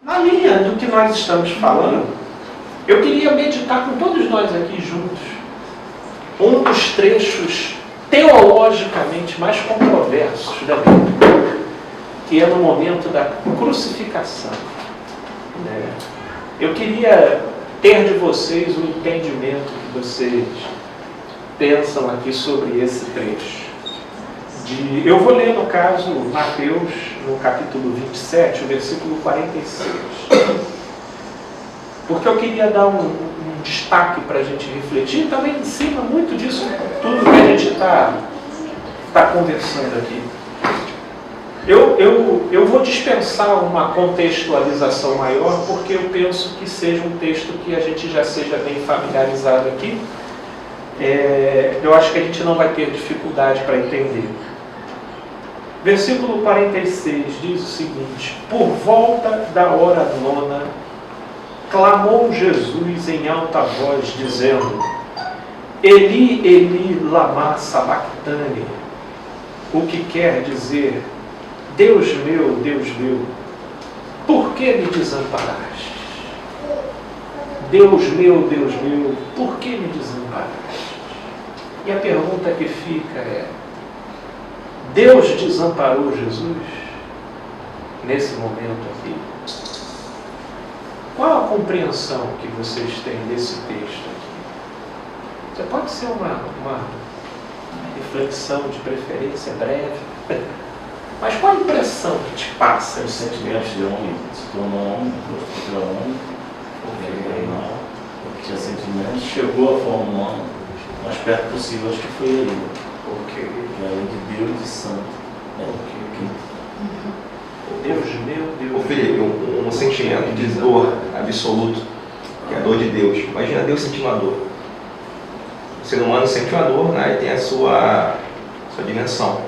Na linha do que nós estamos falando, eu queria meditar com todos nós aqui juntos um dos trechos teologicamente mais controversos da Bíblia, que é no momento da crucificação. Eu queria ter de vocês o entendimento que vocês pensam aqui sobre esse trecho. Eu vou ler, no caso, Mateus, no capítulo 27, o versículo 46. Porque eu queria dar um destaque para a gente refletir, e também em cima muito disso, tudo que a gente está conversando aqui. Eu vou dispensar uma contextualização maior, porque eu penso que seja um texto que a gente já seja bem familiarizado aqui. Eu acho que a gente não vai ter dificuldade para entender. Versículo 46 diz o seguinte: por volta da hora nona, clamou Jesus em alta voz, dizendo: Eli, Eli, lama sabachthani, o que quer dizer: Deus meu, por que me desamparaste? Deus meu, por que me desamparaste? E a pergunta que fica é: Deus desamparou Jesus nesse momento aqui? Qual a compreensão que vocês têm desse texto aqui? Você pode ser uma reflexão de preferência breve, mas qual a impressão que te passa? O sentimento de homem se tornou homem, foi homem, porque tinha sentimento, chegou a forma humana, o mais perto possível, acho que foi ele. Além de Deus e Santo. Deus meu. Ô Felipe, um sentimento de dor absoluto, que é a dor de Deus. Imagina Deus sentindo a dor. O ser humano sente uma dor, né, e tem a sua dimensão.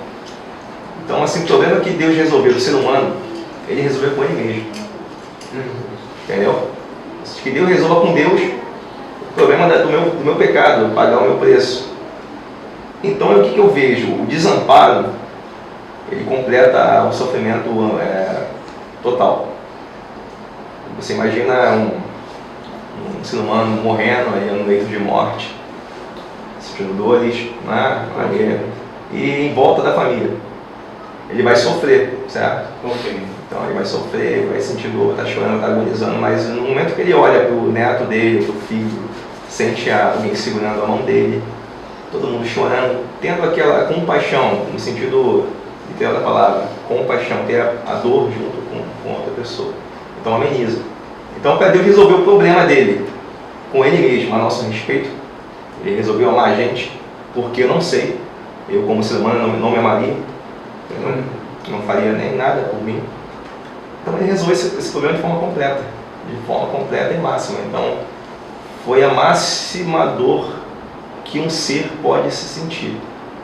Então, assim, o problema que Deus resolveu do ser humano, ele resolveu com ele mesmo. Entendeu? Que Deus resolva com Deus o problema do meu pecado, pagar o meu preço. Então, o que eu vejo? O desamparo, ele completa o sofrimento total. Você imagina um ser humano morrendo aí no leito de morte, sentindo dores, né? E em volta da família. Ele vai sofrer, certo? Então ele vai sofrer, vai sentir dor, está chorando, está agonizando, mas no momento que ele olha para o neto dele, para o filho, sente alguém segurando a mão dele, todo mundo chorando, tendo aquela compaixão, no sentido literal da palavra, compaixão, ter a dor junto com outra pessoa. Então ameniza. Então, para Deus resolver o problema dele, com ele mesmo, a nosso respeito, ele resolveu amar a gente, porque eu não sei, eu como ser humano não me amaria, eu não faria nem nada por mim. Então ele resolveu esse problema de forma completa e máxima. Então, foi a máxima dor que um ser pode se sentir.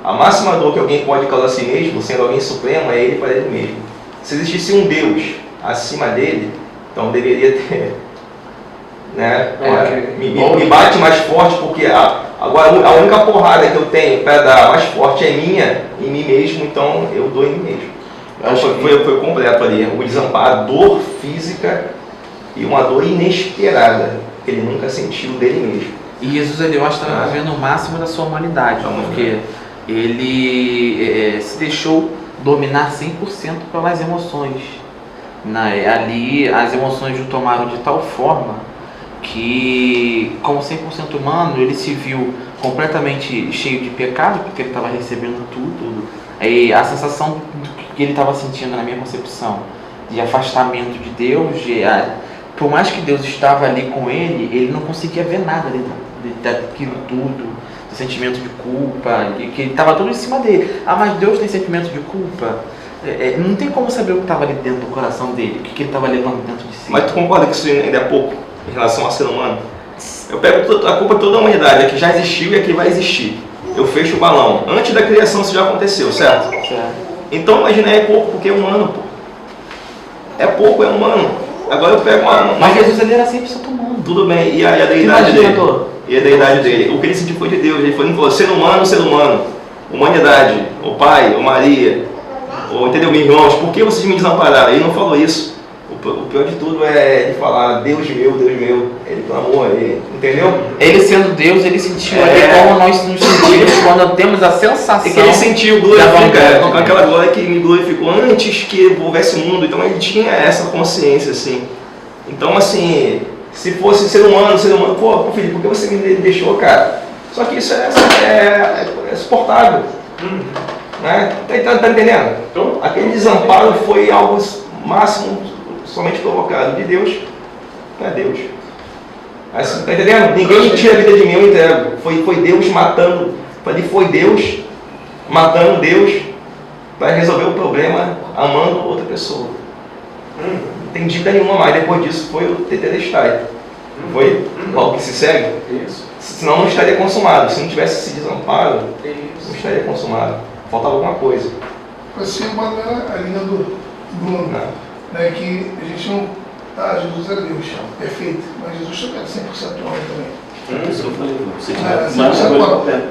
A máxima dor que alguém pode causar a si mesmo, sendo alguém supremo, é ele para ele mesmo. Se existisse um Deus acima dele, então deveria ter, né? Me bate mais forte, porque agora a única porrada que eu tenho para dar mais forte é minha, em mim mesmo, então eu dou em mim mesmo. Então foi completo ali, o desamparo, a dor física e uma dor inesperada, que ele nunca sentiu dele mesmo. E Jesus, eu acho que está vivendo o máximo da sua humanidade, porque ele se deixou dominar 100% pelas emoções. Ali as emoções o tomaram de tal forma que, como 100% humano, ele se viu completamente cheio de pecado, porque ele estava recebendo tudo. E a sensação que ele estava sentindo, na minha concepção, de afastamento de Deus, por mais que Deus estava ali com ele não conseguia ver nada daquilo tudo, do sentimento de culpa, que estava tudo em cima dele. Mas Deus tem sentimento de culpa? Não tem como saber o que estava ali dentro do coração dele, o que ele estava levando dentro de si. Mas tu concorda que isso ainda é pouco em relação ao ser humano? Eu pego a culpa toda a humanidade, a que já existiu e a que vai existir. Eu fecho o balão. Antes da criação isso já aconteceu, certo? Então imagina, é pouco porque é humano, pô. É pouco, é humano. Agora eu pego uma... Mas Jesus ele era 100% humano. Tudo bem, e a deidade dele? E a deidade dele? O que ele sentiu foi de Deus. Ele falou, ser humano. Humanidade, o Pai, ou Maria, ou entendeu, meus irmãos, por que vocês me desampararam? Ele não falou isso. O pior de tudo é ele falar, Deus meu, ele clamou, entendeu? Ele sendo Deus, ele sentiu ali como nós nos sentimos quando temos a sensação. É que ele sentiu glorificar, com aquela glória que me glorificou antes que houvesse o mundo, então ele tinha essa consciência, assim. Então, assim, se fosse ser humano, pô, filho, por que você me deixou, cara? Só que isso é suportável. Né? Tá entendendo? Então, aquele desamparo foi algo máximo, somente provocado de Deus, não é Deus. Assim, tá entendendo? Ninguém tira a vida de mim, eu entrego. Foi Deus matando, foi Deus matando Deus para resolver o problema amando outra pessoa. Não tem dívida nenhuma mais. Depois disso foi o tetelestai. Foi algo que se segue. Isso. Senão não estaria consumado. Se não tivesse esse desamparo, não estaria consumado. Faltava alguma coisa. Assim, a linha do Bruno, né, que a gente não... Jesus é Deus, perfeito. Mas Jesus também é 100% homem também. Isso eu falei.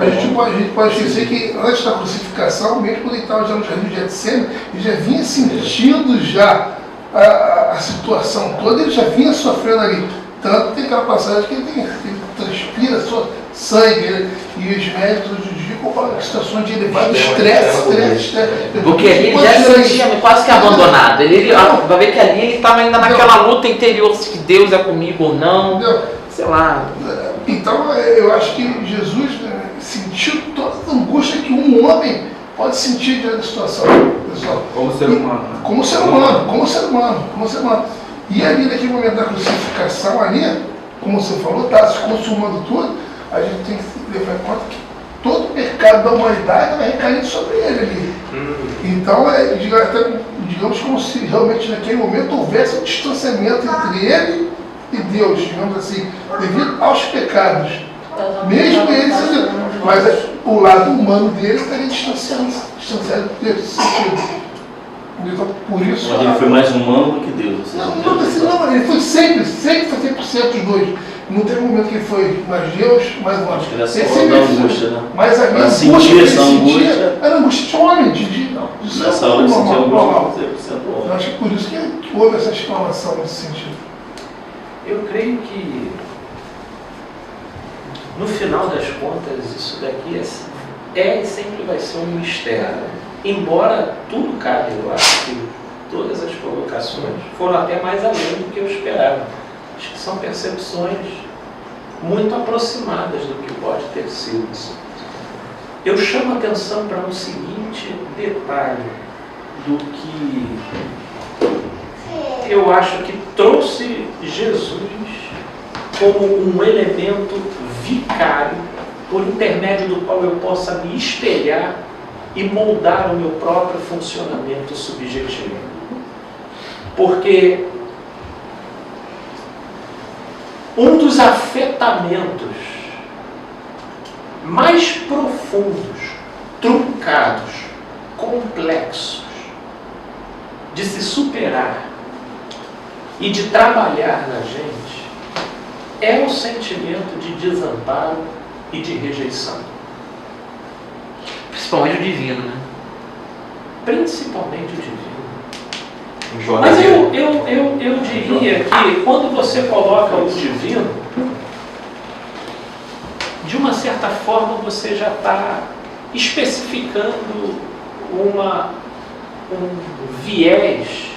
A gente pode esquecer que antes da crucificação, mesmo quando ele estava já no jardim de Getsêmani, ele já vinha sentindo já a situação toda, ele já vinha sofrendo ali. Tanto que tem aquela passagem que ele transpira sangue, e os médicos hoje em dia comparam situações de elevado estresse. Porque ele já se sentia quase que abandonado. Ele vai ver que ali ele estava ainda naquela luta interior, se Deus é comigo ou não. Sei lá. Então eu acho que Jesus sentiu toda a angústia que um homem pode sentir diante da situação, pessoal. Como ser humano. Como ser humano. E ali naquele momento da crucificação ali, como você falou, está se consumando tudo, a gente tem que levar em conta que todo o pecado da humanidade vai recair sobre ele ali. Então, digamos como se realmente naquele momento houvesse um distanciamento entre ele e Deus, digamos assim, devido aos pecados. Mesmo ele, mas o lado humano dele estaria distanciado desse sentido. Então, por isso, mas ele foi mais humano do que Deus. Não, ele foi sempre foi 100% os dois. Não teve um momento que ele foi mais Deus, mais humano. Acho que era só da angústia, né? Mas a minha angústia que ele sentia era angústia de homem, de nessa hora ele sentia angústia 100% Eu acho que por isso que houve essa exclamação nesse sentido. Eu creio que, no final das contas, isso daqui e sempre vai ser um mistério. Embora tudo cabe, eu acho que todas as colocações foram até mais além do que eu esperava. Acho que são percepções muito aproximadas do que pode ter sido. Eu chamo a atenção para um seguinte detalhe do que eu acho que trouxe Jesus como um elemento vicário por intermédio do qual eu possa me espelhar e moldar o meu próprio funcionamento subjetivo. Porque um dos afetamentos mais profundos, truncados, complexos, de se superar e de trabalhar na gente, é o sentimento de desamparo e de rejeição. Principalmente o divino, né? Principalmente o divino. Mas eu diria que quando você coloca o divino, de uma certa forma você já está especificando um viés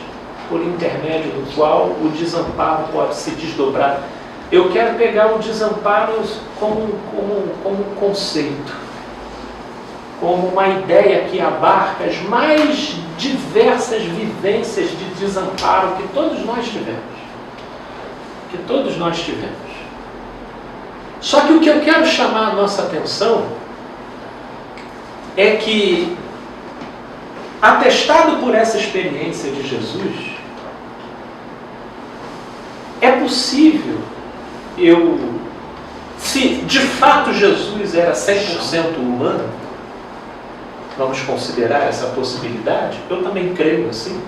por intermédio do qual o desamparo pode se desdobrar. Eu quero pegar o desamparo como conceito, como uma ideia que abarca as mais diversas vivências de desamparo que todos nós tivemos. Só que o que eu quero chamar a nossa atenção é que, atestado por essa experiência de Jesus, é possível se de fato Jesus era 100% humano, vamos considerar essa possibilidade, eu também creio assim.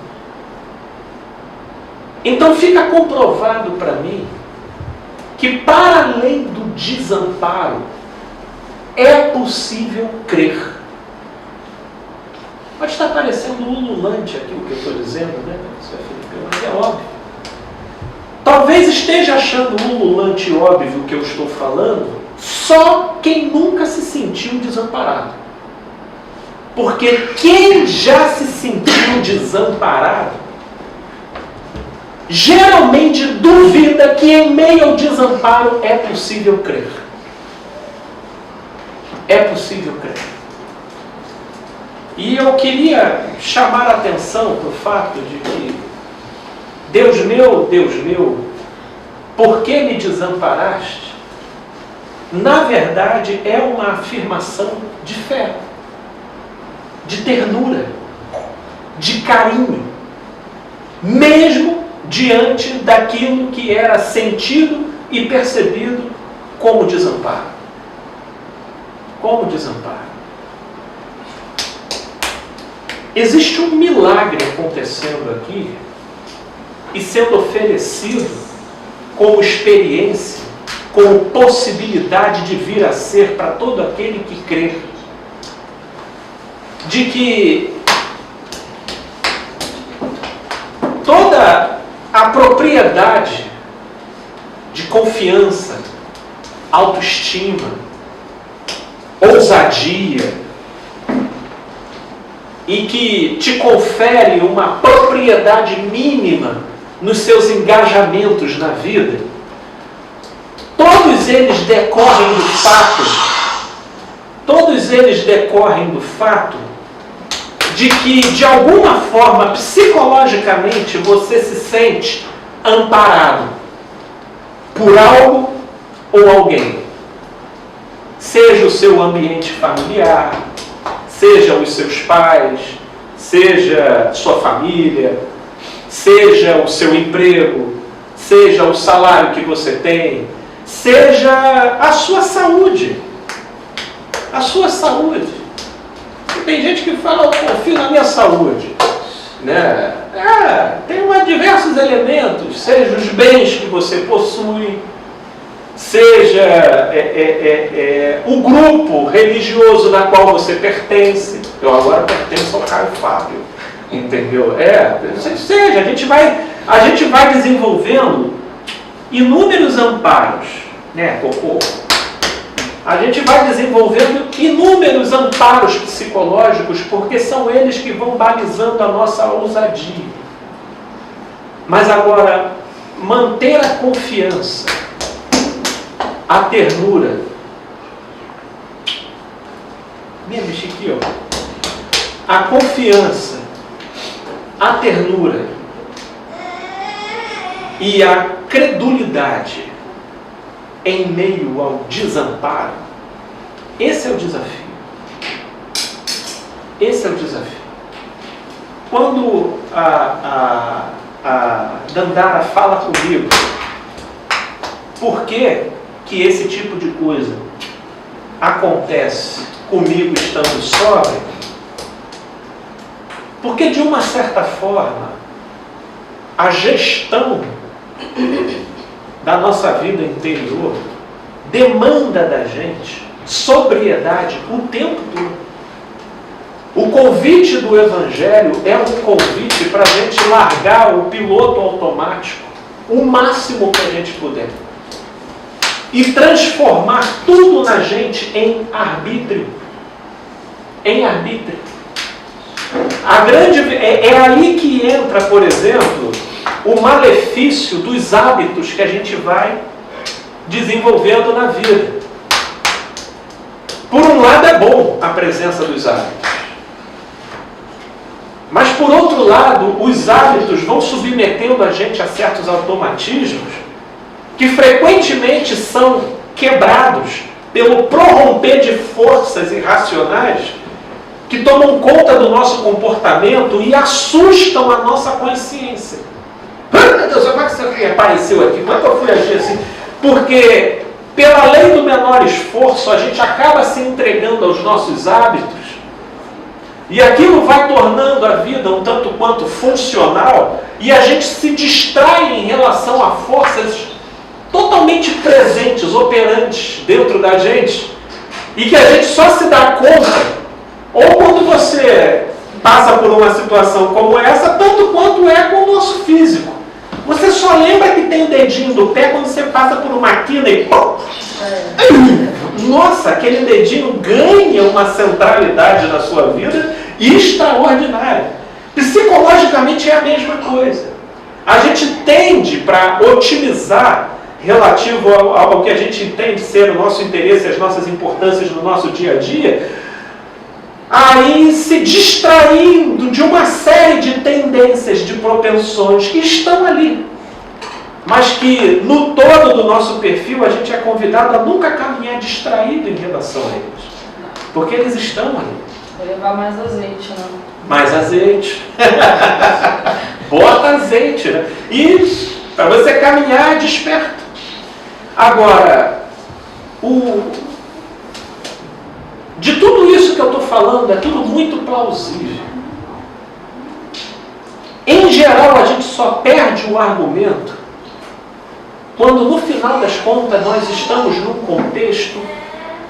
Então fica comprovado para mim que, para além do desamparo, é possível crer. Pode estar parecendo ululante aqui o que eu estou dizendo, né, Felipe? Mas é óbvio. talvez esteja achando ululante óbvio o que eu estou falando, só quem nunca se sentiu desamparado. Porque quem já se sentiu desamparado, geralmente duvida que em meio ao desamparo é possível crer. É possível crer. E eu queria chamar a atenção para o fato de que Deus meu, por que me desamparaste? Na verdade, é uma afirmação de fé, de ternura, de carinho, mesmo diante daquilo que era sentido e percebido como desamparo. Como desamparo. Existe um milagre acontecendo aqui e sendo oferecido como experiência, como possibilidade de vir a ser para todo aquele que crê. De que toda a propriedade de confiança, autoestima, ousadia, e que te confere uma propriedade mínima nos seus engajamentos na vida, todos eles decorrem do fato de que, de alguma forma, psicologicamente, você se sente amparado por algo ou alguém. Seja o seu ambiente familiar, seja os seus pais, seja sua família, seja o seu emprego, seja o salário que você tem, seja a sua saúde. A sua saúde. Tem gente que fala, eu confio na minha saúde. Né? Tem diversos elementos, seja os bens que você possui, seja o grupo religioso na qual você pertence. Eu agora pertenço ao Caio Fábio, entendeu? Seja, a gente vai desenvolvendo inúmeros amparos, né, Cocô? A gente vai desenvolvendo inúmeros amparos psicológicos, porque são eles que vão balizando a nossa ousadia. Mas agora, manter a confiança, a ternura. Minha aqui, ó. A confiança, a ternura e a credulidade em meio ao desamparo, esse é o desafio. Esse é o desafio. Quando a Dandara fala comigo, por que esse tipo de coisa acontece comigo estando sóbrio? Porque, de uma certa forma, a gestão da nossa vida interior demanda da gente sobriedade o tempo todo. O convite do Evangelho é um convite para a gente largar o piloto automático o máximo que a gente puder e transformar tudo na gente em arbítrio. Em arbítrio. É aí que entra, por exemplo, o malefício dos hábitos que a gente vai desenvolvendo na vida. Por um lado é bom a presença dos hábitos. Mas por outro lado, os hábitos vão submetendo a gente a certos automatismos que frequentemente são quebrados pelo prorromper de forças irracionais que tomam conta do nosso comportamento e assustam a nossa consciência. Meu Deus, como é que isso apareceu aqui? Como é que eu fui agir assim? Porque, pela lei do menor esforço, a gente acaba se entregando aos nossos hábitos e aquilo vai tornando a vida um tanto quanto funcional e a gente se distrai em relação a forças totalmente presentes, operantes dentro da gente e que a gente só se dá conta ou quando você passa por uma situação como essa, tanto quanto é com o nosso físico. Você só lembra que tem o dedinho do pé quando você passa por uma quina e... Nossa, aquele dedinho ganha uma centralidade na sua vida extraordinária. Psicologicamente é a mesma coisa. A gente tende, para otimizar relativo ao que a gente entende ser o nosso interesse, as nossas importâncias no nosso dia a dia, aí se distraindo de uma série de tendências, de propensões que estão ali, mas que no todo do nosso perfil a gente é convidado a nunca caminhar distraído em relação a eles, porque eles estão ali. Vou levar mais azeite, né? Mais azeite. Bota azeite, né? Isso, para você caminhar desperto. Agora, de tudo isso que eu estou falando, é tudo muito plausível. Em geral, a gente só perde o argumento quando, no final das contas, nós estamos num contexto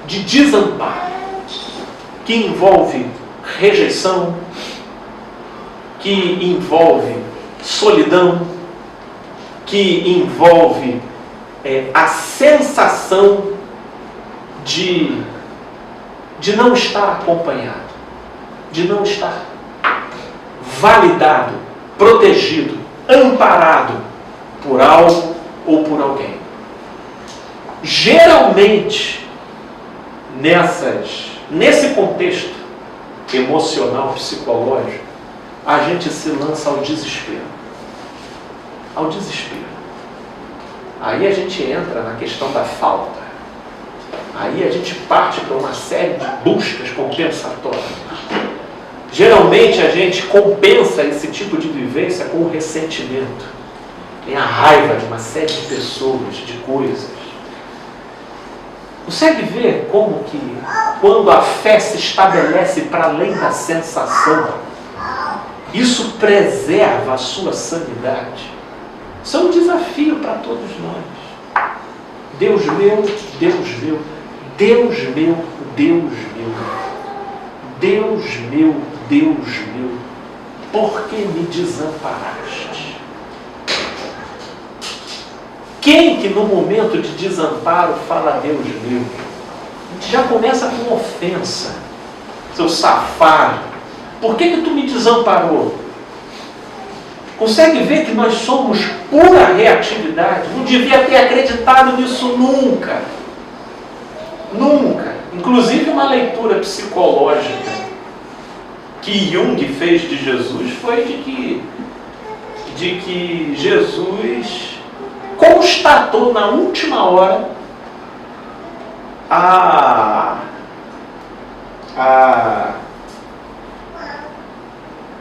de desamparo, que envolve rejeição, que envolve solidão, que envolve a sensação de não estar acompanhado, de não estar validado, protegido, amparado por algo ou por alguém. Geralmente, nesse contexto emocional, psicológico, a gente se lança ao desespero. Ao desespero. Aí a gente entra na questão da falta. Aí a gente parte para uma série de buscas compensatórias. Geralmente a gente compensa esse tipo de vivência com o ressentimento. Tem a raiva de uma série de pessoas, de coisas. Consegue ver como que, quando a fé se estabelece para além da sensação, isso preserva a sua sanidade? Isso é um desafio para todos nós. Deus meu, Deus meu, Deus meu, Deus meu, Deus meu, Deus meu, por que me desamparaste? Quem que no momento de desamparo fala Deus meu? A gente já começa com ofensa. Seu safado, por que tu me desamparou? Consegue ver que nós somos pura reatividade? Não devia ter acreditado nisso nunca. Nunca. Inclusive uma leitura psicológica que Jung fez de Jesus foi de que Jesus constatou na última hora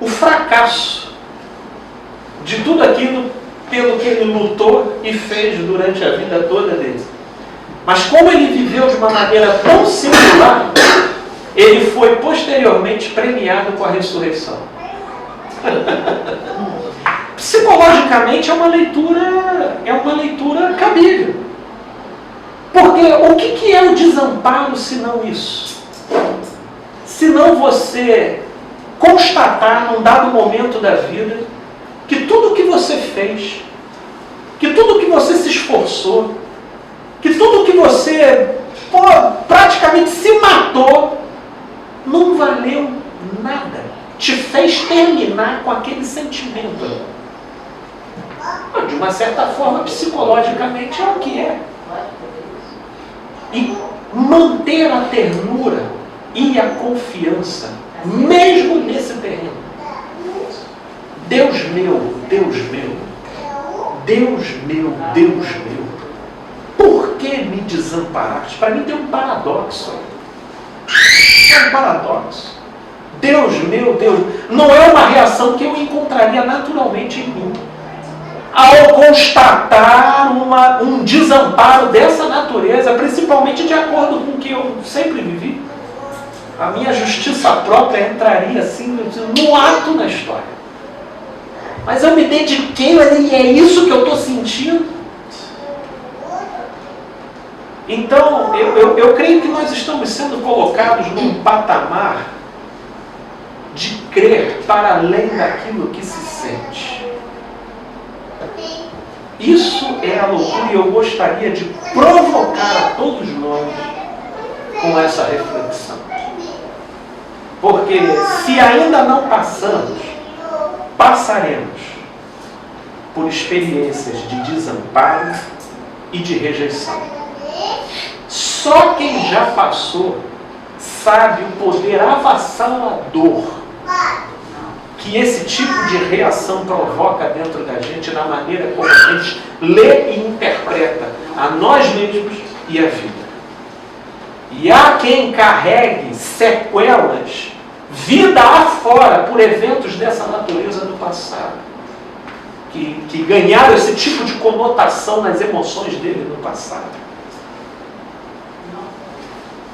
o fracasso de tudo aquilo pelo que ele lutou e fez durante a vida toda dele. Mas como ele viveu de uma maneira tão singular, ele foi posteriormente premiado com a ressurreição. Psicologicamente é uma leitura cabível. Porque o que é o desamparo se não isso? Se não você constatar num dado momento da vida que tudo que você fez, que tudo que você se esforçou, que tudo que você praticamente se matou, não valeu nada. Te fez terminar com aquele sentimento. De uma certa forma, psicologicamente, é o que é. E manter a ternura e a confiança, mesmo nesse terreno. Deus meu, Deus meu, Deus meu, Deus meu, por que me desamparaste? Para mim tem um paradoxo. É um paradoxo. Deus meu, Deus, não é uma reação que eu encontraria naturalmente em mim. Ao constatar um desamparo dessa natureza, principalmente de acordo com o que eu sempre vivi, a minha justiça própria entraria assim no ato na história. Mas eu me dediquei, e é isso que eu estou sentindo. Então, eu creio que nós estamos sendo colocados num patamar de crer para além daquilo que se sente. Isso é a loucura, e eu gostaria de provocar a todos nós com essa reflexão. Porque se ainda não passamos, passaremos por experiências de desamparo e de rejeição. Só quem já passou sabe o poder avassalador que esse tipo de reação provoca dentro da gente, na maneira como a gente lê e interpreta a nós mesmos e a vida. E há quem carregue sequelas, vida afora, por eventos dessa natureza do passado, que ganharam esse tipo de conotação nas emoções dele no passado.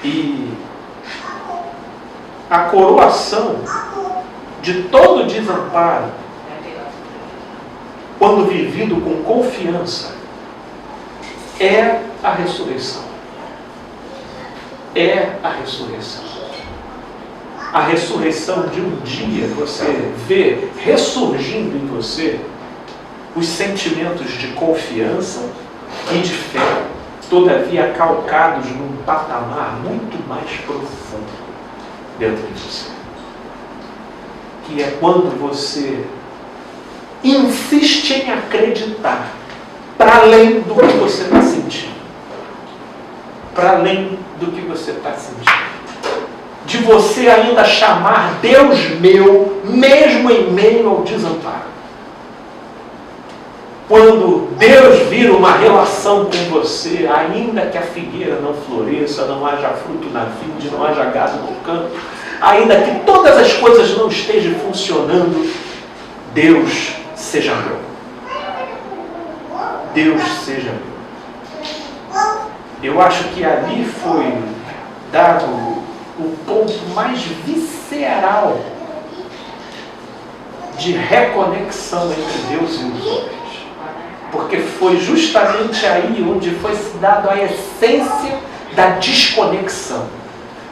E a coroação de todo desamparo, quando vivido com confiança, é a ressurreição. É a ressurreição. A ressurreição de um dia você vê ressurgindo em você os sentimentos de confiança e de fé, todavia calcados num patamar muito mais profundo dentro de você. Que é quando você insiste em acreditar para além do que você está sentindo. Para além do que você está sentindo. De você ainda chamar Deus meu, mesmo em meio ao desamparo. Quando Deus vira uma relação com você, ainda que a figueira não floresça, não haja fruto na vide, não haja gado no campo, ainda que todas as coisas não estejam funcionando, Deus seja meu. Deus seja meu. Eu acho que ali foi dado o ponto mais visceral de reconexão entre Deus e os homens. Porque foi justamente aí onde foi dado a essência da desconexão.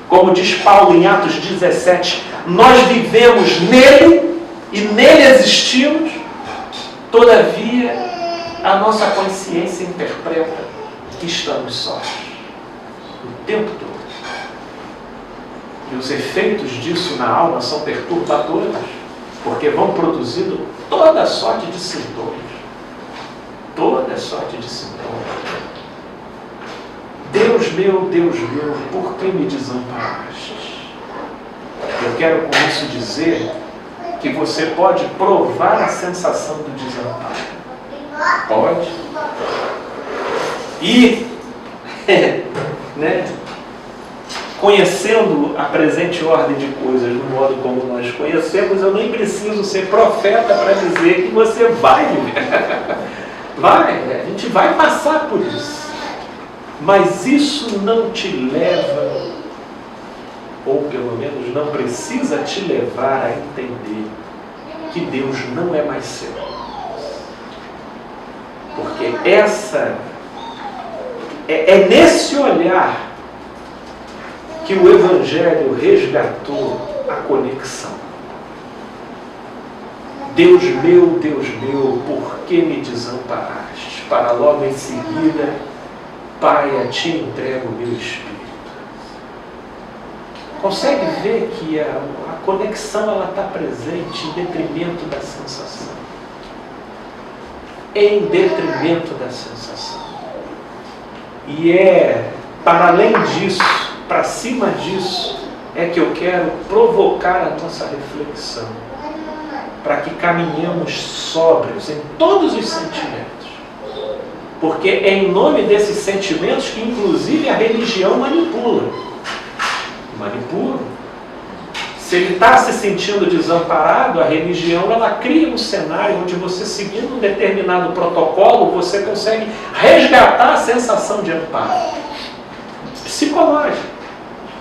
Como diz Paulo em Atos 17, nós vivemos nele e nele existimos, todavia a nossa consciência interpreta que estamos sós o tempo todo. E os efeitos disso na alma são perturbadores, porque vão produzindo toda sorte de sintomas. Toda sorte de sintomas. Deus meu, por que me desamparaste? Eu quero com isso dizer que você pode provar a sensação do desamparo. Pode. E, conhecendo a presente ordem de coisas do modo como nós conhecemos, eu nem preciso ser profeta para dizer que você vai viver. A gente vai passar por isso. Mas isso não te leva, ou pelo menos não precisa te levar a entender que Deus não é mais seu. Porque é nesse olhar que o Evangelho resgatou a conexão. Deus meu, por que me desamparaste? Para logo em seguida, Pai, a Ti entrego o meu espírito. Consegue ver que a conexão está presente em detrimento da sensação. Em detrimento da sensação. E para além disso, para cima disso, é que eu quero provocar a nossa reflexão, para que caminhemos sóbrios em todos os sentimentos. Porque é em nome desses sentimentos que inclusive a religião manipula. Se ele está se sentindo desamparado, a religião ela cria um cenário onde você, seguindo um determinado protocolo, você consegue resgatar a sensação de amparo. Psicológico.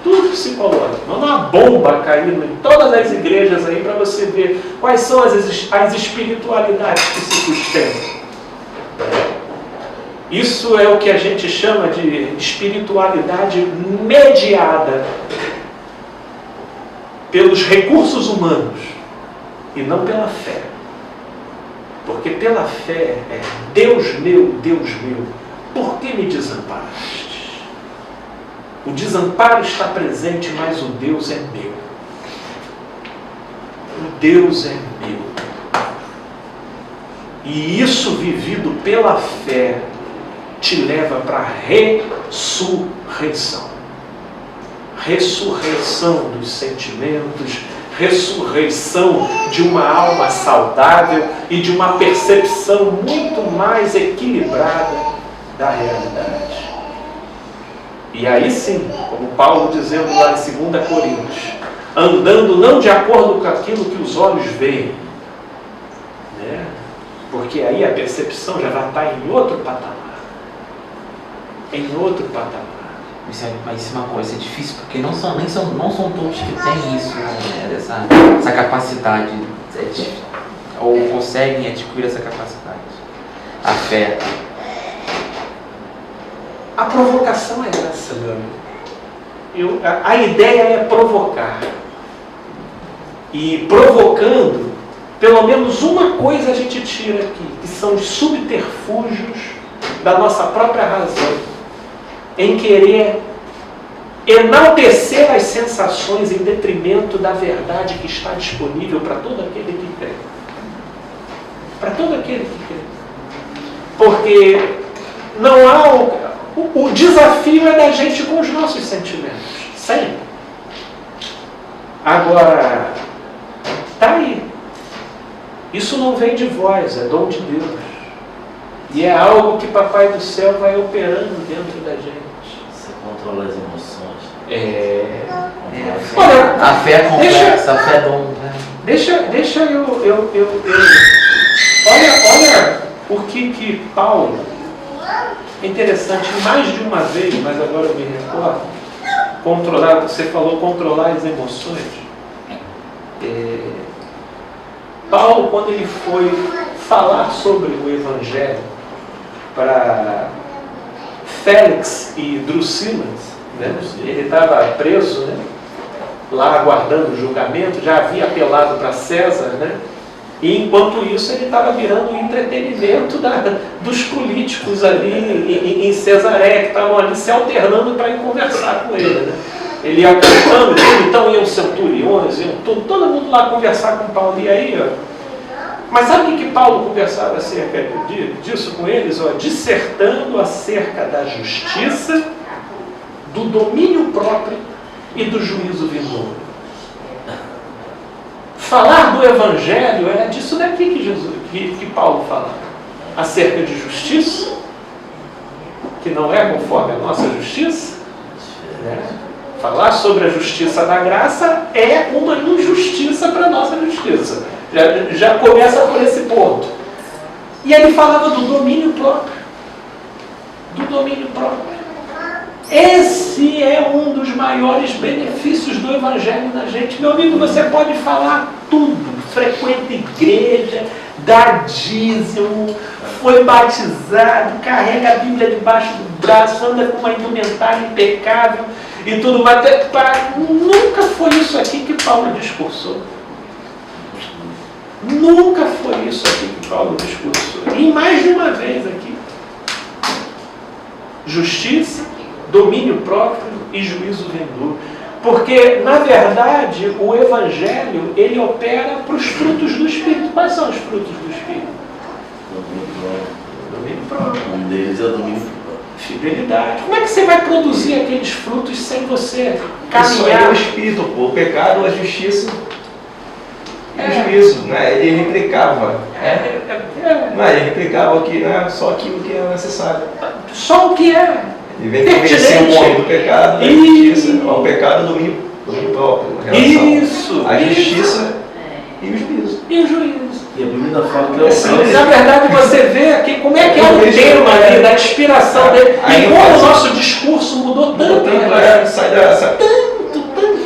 Tudo psicológico. Manda uma bomba caindo em todas as igrejas aí para você ver quais são as espiritualidades que se sustentam. Isso é o que a gente chama de espiritualidade mediada pelos recursos humanos e não pela fé. Porque pela fé é Deus meu, por que me desamparaste? O desamparo está presente, mas o Deus é meu. O Deus é meu. E isso vivido pela fé te leva para a ressurreição. Ressurreição dos sentimentos, ressurreição de uma alma saudável e de uma percepção muito mais equilibrada da realidade. E aí sim, como Paulo dizendo lá em 2 Coríntios, andando não de acordo com aquilo que os olhos veem, né? Porque aí a percepção já vai estar em outro patamar. Em outro patamar. Mas isso é uma coisa, é difícil, porque não são todos que têm isso, né? essa capacidade, ou conseguem adquirir essa capacidade. A fé. A provocação é essa, meu amigo. A ideia é provocar. E provocando, pelo menos uma coisa a gente tira aqui, que são os subterfúgios da nossa própria razão, em querer enaltecer as sensações em detrimento da verdade que está disponível para todo aquele que crê. Para todo aquele que crê. Porque não há... O desafio é da gente com os nossos sentimentos. Sempre. Agora, está aí. Isso não vem de vós, é dom de Deus. E é algo que Papai do Céu vai operando dentro da gente. Você controla as emoções. Olha, a fé é complexa, a fé é dom. Né? Deixa eu... Olha o que Paulo... É interessante, mais de uma vez, mas agora eu me recordo, você falou controlar as emoções. Paulo, quando ele foi falar sobre o Evangelho para Félix e Drusila, né? Ele estava preso, né? Lá aguardando o julgamento, já havia apelado para César, né? E enquanto isso ele estava virando o entretenimento dos políticos ali em Cesareia, que estavam ali se alternando para ir conversar com ele, né? Ele ia cantando, então iam centuriões, iam todo mundo lá conversar com Paulo. E aí, ó, mas sabe o que Paulo conversava acerca disso com eles? Ó, dissertando acerca da justiça, do domínio próprio e do juízo vindouro. Falar do Evangelho é disso daqui que Paulo fala. Acerca de justiça, que não é conforme a nossa justiça. Né? Falar sobre a justiça da graça é uma injustiça para a nossa justiça. Já começa por esse ponto. E ele falava do domínio próprio. Do domínio próprio. Esse é um dos maiores benefícios do Evangelho na gente. Meu amigo, você pode falar tudo. Frequenta igreja, dá dízimo, foi batizado, carrega a Bíblia debaixo do braço, anda com uma indumentária impecável e tudo mais. Nunca foi isso aqui que Paulo discursou. Nunca foi isso aqui que Paulo discursou. E mais de uma vez aqui. Justiça, domínio próprio e juízo vindouro. Porque, na verdade, o Evangelho, ele opera para os frutos do Espírito. Quais são os frutos do Espírito? Domínio próprio. Um deles é o domínio próprio. Fidelidade. Como é que você vai produzir aqueles frutos sem você Isso aí é caminhar? o Espírito, pô. O pecado, a justiça e o juízo. Né? Ele replicava. Não, ele replicava aqui, né? Só aquilo que é necessário. Só o que é. Ele vem convencer o homem do pecado, da justiça. O pecado, o domínio próprio. A relação, Isso. a justiça e o juízo. E o juízo. E a Bíblia fala que é o Sim. Na verdade, você vê aqui como é que é o tema ali, da inspiração dele. E como o nosso discurso mudou tanto.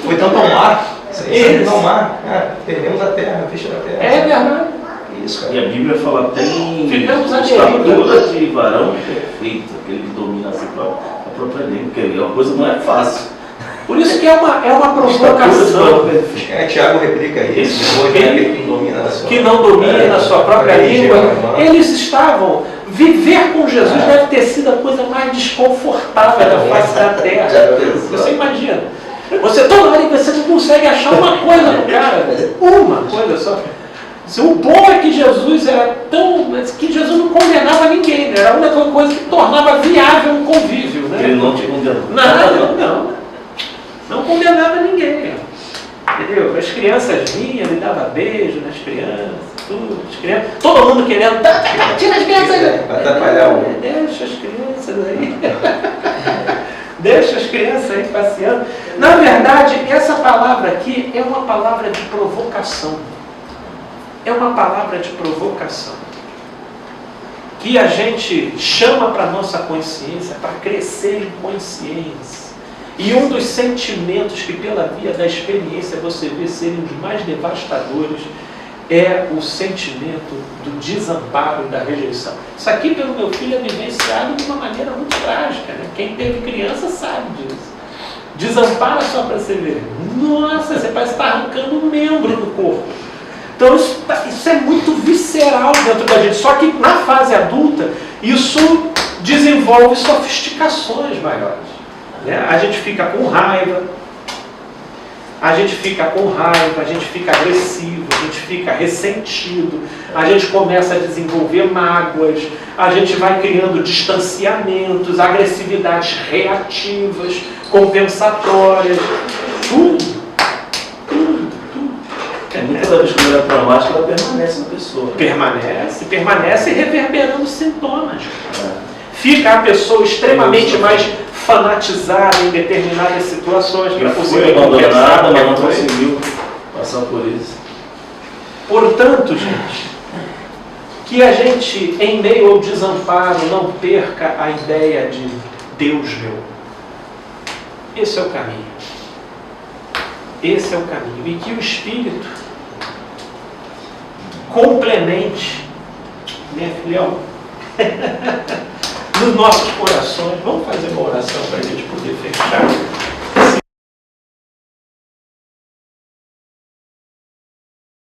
Foi tanto ao mar. Saímos ao mar. Perdemos a terra, a ficha da terra. É verdade. Isso, cara. E a Bíblia fala até em Ficamos estatura de varão perfeito, aquele que domina a própria língua, porque a coisa não é fácil. Por isso que é uma provocação. Tiago replica isso, que não domina a sua própria língua. Eles estavam... Viver com Jesus deve ter sido a coisa mais desconfortável da face da terra. Você imagina. Você toda hora você não consegue achar uma coisa no cara. Uma coisa só. O bom é que Jesus era tão... que Jesus não condenava ninguém, né? Era a única coisa que tornava viável o convívio. Né? Ele não te condenou. Não condenava ninguém. Entendeu? As crianças vinham, ele dava beijo nas crianças, tudo. As crianças, todo mundo querendo... Tira as crianças aí! Vai atrapalhar o... Deixa as crianças aí. Deixa as crianças aí passeando. Na verdade, essa palavra aqui é uma palavra de provocação. É uma palavra de provocação. Que a gente chama para a nossa consciência, para crescer em consciência. E um dos sentimentos que pela via da experiência você vê serem os mais devastadores é o sentimento do desamparo e da rejeição. Isso aqui pelo meu filho é vivenciado de uma maneira muito trágica. Né? Quem teve criança sabe disso. Desampara só para você ver. Nossa, você parece estar arrancando um membro do corpo. Então isso é muito visceral dentro da gente. Só que na fase adulta isso desenvolve sofisticações maiores. A gente fica com raiva, a gente fica agressivo, a gente fica ressentido, a gente começa a desenvolver mágoas, a gente vai criando distanciamentos, agressividades reativas, compensatórias, tudo. Muitas vezes quando ela é traumática, ela permanece na pessoa. Permanece reverberando sintomas. Fica a pessoa extremamente mais fanatizada em determinadas situações. Ela foi abandonada, mas não conseguiu passar por isso. Portanto, gente, que a gente, em meio ao desamparo, não perca a ideia de Deus meu. Esse é o caminho. Esse é o caminho. E que o Espírito complemente, né, filhão? Nos nossos corações. Vamos fazer uma oração para a gente poder fechar.